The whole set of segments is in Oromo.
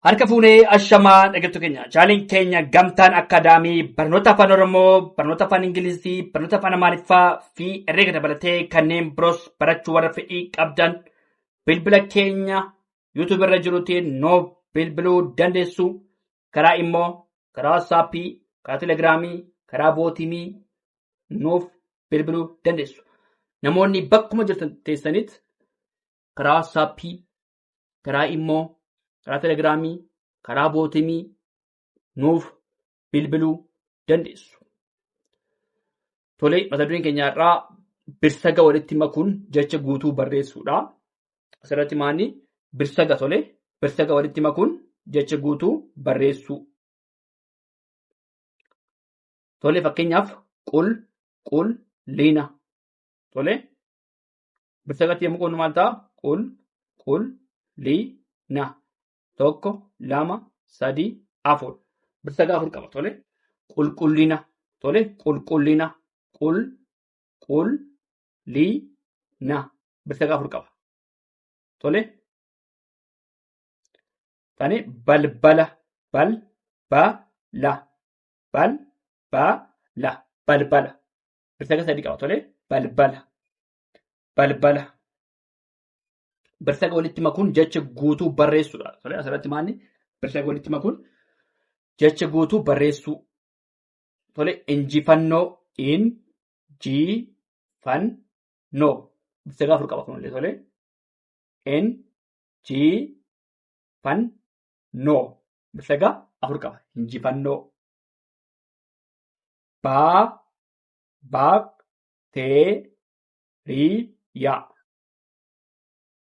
Harka fuunee ashamaa dhaggeeffattoota keenya. Chaaliin keenya gamtaan akaadaamii barnoota afaan Oromoo, barnoota afaan Ingilizii, barnoota afaan Amaariffaa fi herreega dabalatee kanneen biroos barachuu warra fedhii qabdan bilbila keenya yuutuub irra jiruutiin nuuf bilbiluu dandeessu. Karaa immoo karaa waatsaappii, karaa telegiraamii, karaa bootiimii nuuf bilbiluu dandeessu. Namoonni bakkuma jirtan teessanitti karaa waatsaappii, karaa immoo karaa telegiraamii, karaa bootiimii nuuf bilbiluu dandeessu. Tole, mata dureen keenya irraa birsaga walitti makuun jecha guutuu barreessuudha. Asirratti maanni birsaga tole, birsaga walitti makuun jecha guutuu barreessuu. Tole, fakkeenyaaf qulqullina. Tole, birsagatti yommuu qoonnu maal ta'a? Qulqullina. 1, 2, 3, 4. Birsaga 4 qaba. Tole, qulqullina. Tole, qulqullina. Qulqullina. Birsaga 4 qaba. Tole, tani balbala. Balbala. Balbala. Balbala. Birsaga 3 qaba. Tole, balbala. Balbala. Birsaga walitti makuun jecha guutuu barreessuudha. Tole, asirratti maanni birsaga walitti makuun jecha guutuu barreessuu. Tole, injifannoo. Injifannoo. Birsaga 4 qaba kunillee. Tole, injifannoo. Birsaga 4 qaba. Injifannoo. Baakteeriyaa.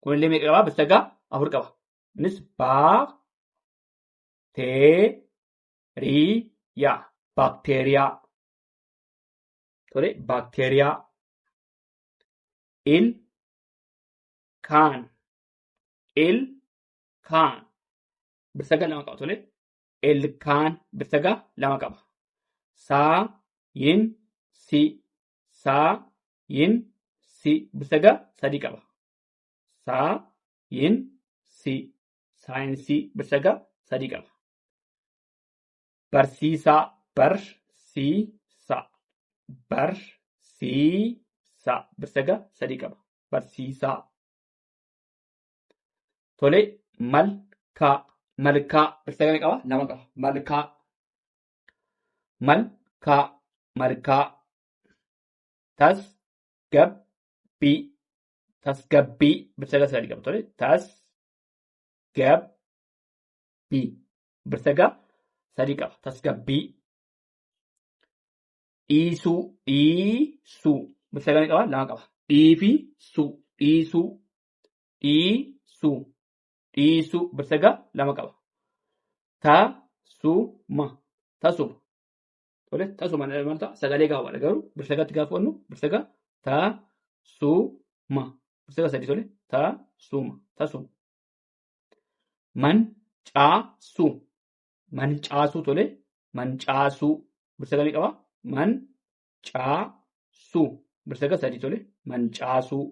Kunillee meeqa qaba? Birsaga 4 qaba. Innis baakteeriyaa. Baakteeriyaa. Tole, baakteeriyaa. Ilkaan. Ilkaan. Birsaga 2 qaba. Tole, ilkaan. Birsaga 2 qaba. Saayinsii. Saayinsii. Birsaga 3 qaba. Saayinsii. Saayinsii. Birsaga 3 qaba. Barsiisaa. Barsiisaa. Barsiisaa. Birsaga 3 qaba. Barsiisaa. Tole, malkaa. Malkaa. Birsaga meeqa qaba? 2 qaba. Malkaa. Malkaa. Malkaa. Tasgabbii. Tasgabbii. Birsaga 3 qaba. Tole, tasgabbii. Birsaga 3 qaba. Tasgabbii. Dhiisuu. Dhiisuu. Birsaga meeqa qaba? 2 qaba. Dhiifisuu. Dhiisuu. Dhiisuu. Dhiisuu. Birsaga 2 qaba. Tasuma. Tasuma. Tole, tasuma maal ta'a? Sagalee gaafadha garuu birsagatti gaafa qoonnu birsaga tasuma. Birsaga 3. Tole, tasuma. Tasuma. Mancaasuu. Mancaasuu. Tole, mancaasuu. Birsaga meeqa qaba? Mancaasuu. Birsaga 3. Tole, mancaasuu.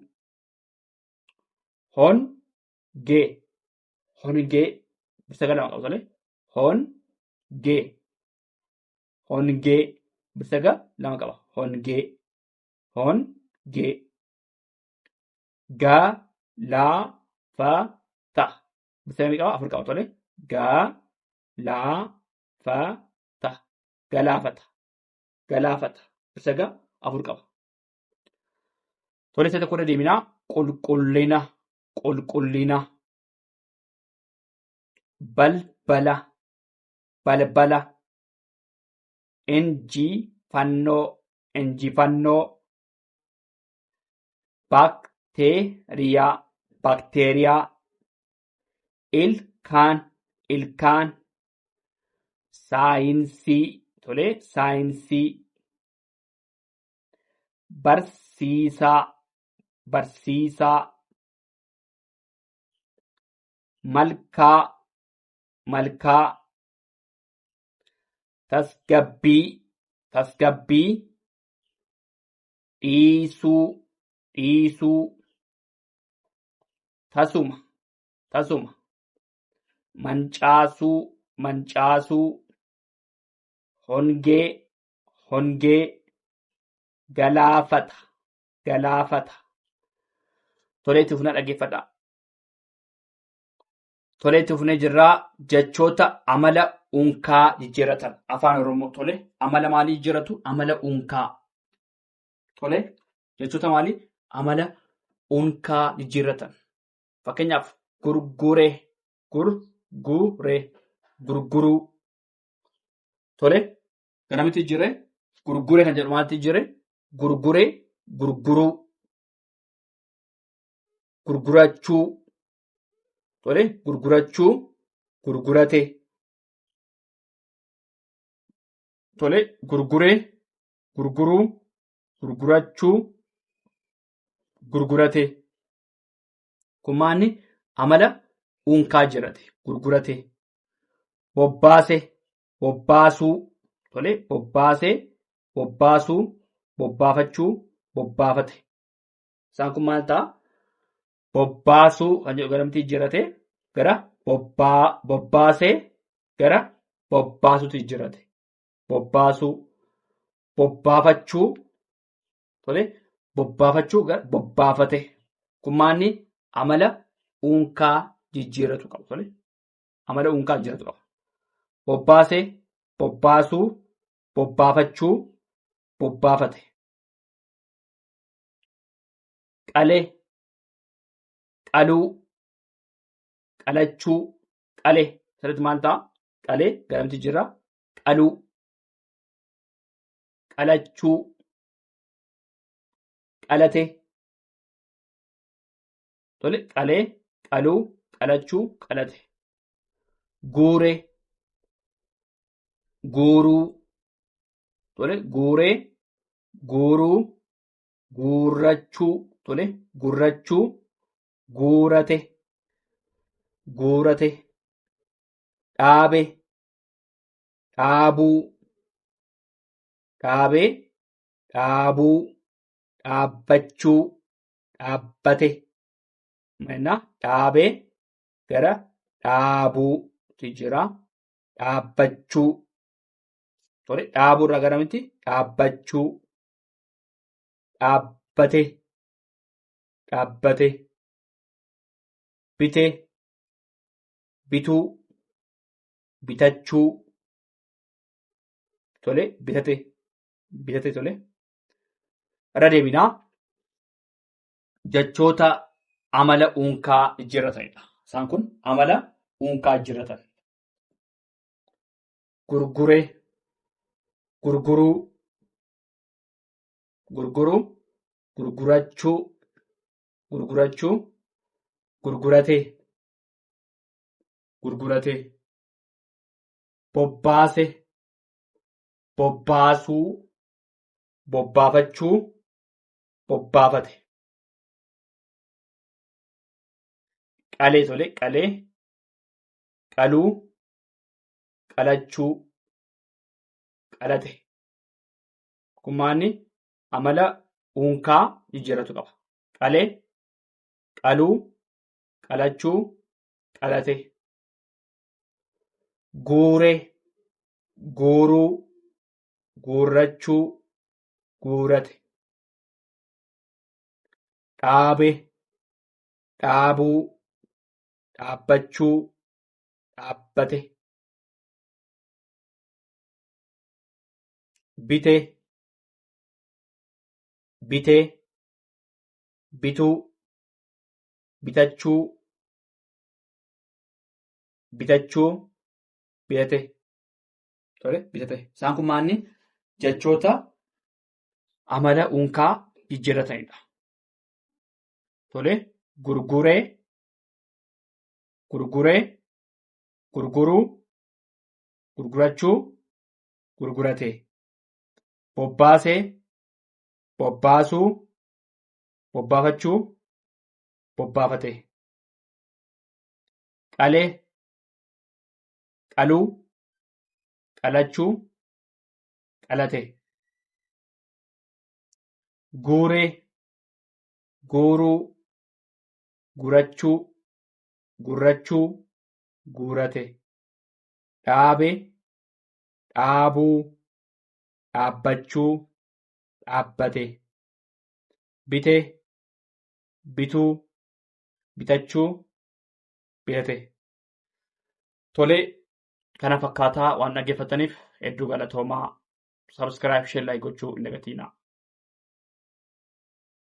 Hongee. Hongee. Birsaga 2 qaba. Tole, hongee. Hongee. Birsaga 2 qaba. Hongee. Hongee. Galaafata. Birsaga meeqa qaba? 4 qaba. Tole, galaafata. Galaafata. Galaafata. Birsaga 4 qaba. Tole, isa tokko irra deeminaa. Qulqullina. Qulqullina. Balbala. Balbala. Injifannoo. Injifannoo. Baakteeriyaa. Baakteeriyaa. Ilkaan. Ilkaan. Saayinsii. Tole, saayinsii. Barsiisaa. Barsiisaa. Malkaa. Malkaa. Tasgabbii. Tasgabbii. Dhiisuu. Dhiisuu. Tasuma. Tasuma. mancaasuu, mancaasuu, hongee, hongee, galaafata, galaafata. Tolee, itti fufnee dhaggeeffadhaa. Tolee, itti fufnee jirraa jechoota amala unkaa jijjiirratan afaan Oromoo. Tolee, amala maalii jijjiirratu? Amala unkaa. Tolee, jechoota maalii? Amala unkaa jijjiirratan. Fakkeenyaaf gurguree, gurguree, gurguruu. Tolee, garamitti jijjiirree? Gurguree kan jedhu maalitti jijjiirree? Gurguree, gurguruu, gurgurachuu. Tolee, gurgurachuu, gurgurate. Tolee, gurguree, gurguruu, gurgurachuu, gurgurate. Kun maanni amala unkaa jirate, gurgurate. Bobbaase, bobbaasuu. Tolee, bobbaasee, bobbaasuu, bobbaafachuu, bobbaafate. Isaan kun maal ta'a? Bobbaasuu kan jedhu garamitti jijjiirrate? Gara bobbaasee gara bobbaasuutti jijjiirrate. Bobbaasuu, bobbaafachuu. Tolee, bobbaafachuu gara bobbaafate. Kun maanni amala unkaa jijjiirratu qabu. Tolee, amala unkaa jijjiirratu qaba. Bobbaasee, bobbaasuu, bobbaafachuu, bobbaafate. Qalee, qaluu, qalachuu, qalee. Asirratti maal ta'a? Qalee garamitti jira? Qaluu, qalachuu, qalate. Tole, qalee, qaluu, qalachuu, qalate. Guuree, guuruu. Tole, guuree, guuruu, guurrachuu. Tole, gurrachuu, guurate, guurate. Dhaabe, dhaabuu, dhaabee, dhaabuu, dhaabbachuu, dhaabbate. Mannaa dhaabee gara dhaabuutti jira. Dhaabbachuu. Tole, dhaabuu irraa garamitti? Dhaabbachuu. Dhaabbate, dhaabbate. Bitee, bituu, bitachuu. Tole, bitate, bitate. Tole, irra deebinaa. Jechoota amala unkaa jijjiirratanidha. Isaan kun amala unkaa jijjiirratan. Gurguree, gurguruu, gurguruu, gurgurachuu, gurgurachuu, gurgurate, gurgurate. Bobbaase, bobbaasuu, bobbaafachuu, bobbaafate. Qalee. Tole, qalee, qaluu, qalachuu, qalate. Kun maanni amala unkaa jijjiirratu qaba. Qalee, qaluu, qalachuu, qalate. Guuree, guuruu, guurrachuu, guurate. Dhaabe, dhaabuu, dhaabbachuu, dhaabbate. Bitee, bitee, bituu, bitachuu, bitachuu, bitate. Tole, bitate. Isaan kun maanni jechoota amala unkaa jijjiirratanidha. Tole, gurguree, gurguree, gurguruu, gurgurachuu, gurgurate. Bobbaasee, bobbaasuu, bobbaafachuu, bobbaafate. Qalee, qaluu, qalachuu, qalate. Guuree, guuruu, gurachuu, gurrachuu, guurate, dhaabe, dhaabuu, dhaabbachuu, dhaabbate, bite, bituu, bitachuu, bitate. Tolee, kana fakkaataa waan dhaggeeffataniif hedduu galatoomaa. Subscribe, share, like gochuu hin dagatinaa.